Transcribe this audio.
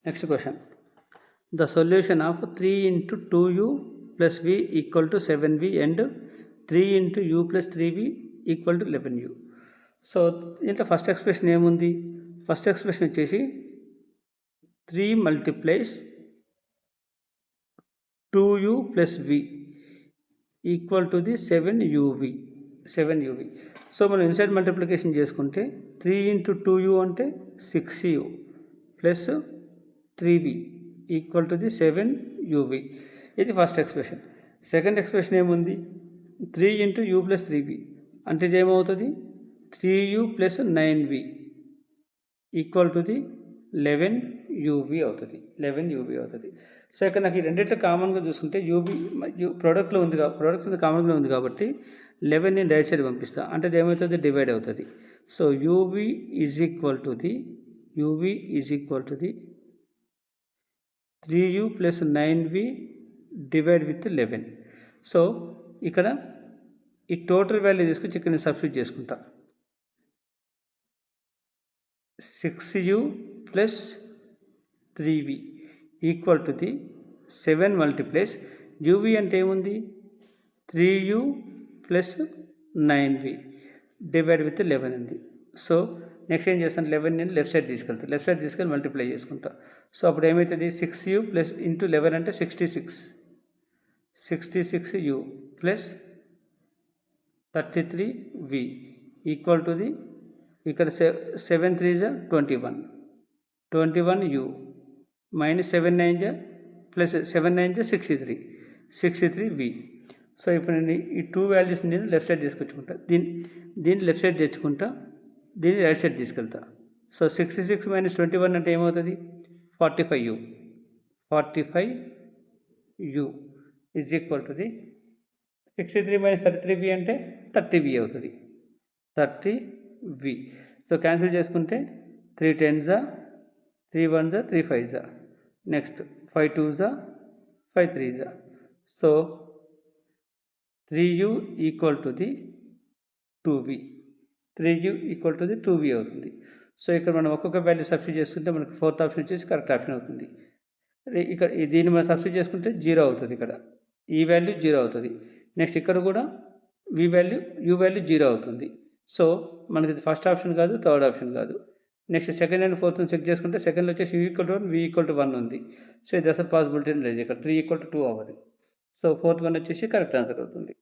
Next question. The solution of 3 into 2u plus v equal to 7v and 3 into u plus 3v equal to 11u. So into first expression ఏముంది? First expression వచ్చేసి 3 multiplies 2u plus v equal to the 7uv. So మనం inside multiplication చేసుకుంటే 3 into 2u అంటే 6u plus 3v equal to the 7uv. ఇది first expression. Second expression ఏముంది? 3 into you plus 3v అంటే ఇది ఏమవుతుంది? 3u plus 9v equal to the 11uv అవుతుంది. 11uv అవుతుంది. సో ఇక్కడ నాకు ఈ రెండింటిలో కామన్గా చూసుకుంటే ప్రోడక్ట్లో ఉంది కామన్గా ఉంది కాబట్టి 11ని రైట్ సైడ్ పంపిస్తా అంటే అది ఏమవుతుంది? డివైడ్ అవుతుంది. So uv is equal to the 3u plus 9v divide with 11. So ఇక్కడ ఈ టోటల్ వాల్యూ తీసుకొచ్చి ఇక్కడ నేను సబ్స్టిట్యూట్ చేసుకుంటా. 6u plus 3v equal to the 7 multiplies uv అంటే ఏముంది? 3u plus 9v divide with 11 ఉంది. సో నెక్స్ట్ ఏం చేస్తాను? 11 నేను లెఫ్ట్ సైడ్ తీసుకెళ్ళి మల్టిప్లై చేసుకుంటా. సో అప్పుడు ఏమవుతుంది? 6u ప్లస్ ఇంటూ 11 అంటే 66u plus 33v equal to the ఇక్కడ 7 3 జా 21u మైనస్ 7 9 జా ప్లస్ 7 9 జా 63v. సో ఇప్పుడు నేను ఈ టూ వాల్యూస్ నేను లెఫ్ట్ సైడ్ తీసుకొచ్చుకుంటా. దీన్ని లెఫ్ట్ సైడ్ తెచ్చుకుంటా, దీన్ని రైట్ సైడ్ తీసుకెళ్తా. సో 66 మైనస్ 21 అంటే ఏమవుతుంది? 45u is equal to the 63 minus 33v అంటే 30v అవుతుంది. 30v. సో క్యాన్సిల్ చేసుకుంటే 3 10s 3 1s 3 5s next 5 2s 5 3s. So 3u equal to the 2v. 3u equal to the 2v అవుతుంది. So ఇక్కడ మనం ఒక్కొక్క value substitute చేసుకుంటే మనకు fourth option వచ్చేసి కరెక్ట్ ఆప్షన్ అవుతుంది. ఇక్కడ దీన్ని మనం సబ్స్టిట్యూట్ చేసుకుంటే 0 అవుతుంది. ఇక్కడ ఈ వాల్యూ 0 అవుతుంది. నెక్స్ట్ ఇక్కడ కూడా యూ వాల్యూ 0 అవుతుంది. సో మనకి ఇది ఫస్ట్ ఆప్షన్ కాదు, థర్డ్ ఆప్షన్ కాదు. Next second and fourth check చేసుకుంటే సెకండ్లో వచ్చేసి u equal to 1, v equal to 1 ఉంది. సో ఇది అసలు పాసిబిలిటీ లేదు. ఇక్కడ 3 ఈక్వల్ టు 2 అవ్వదు. సో ఫోర్త్ వన్ వచ్చేసి కరెక్ట్ ఆన్సర్ అవుతుంది.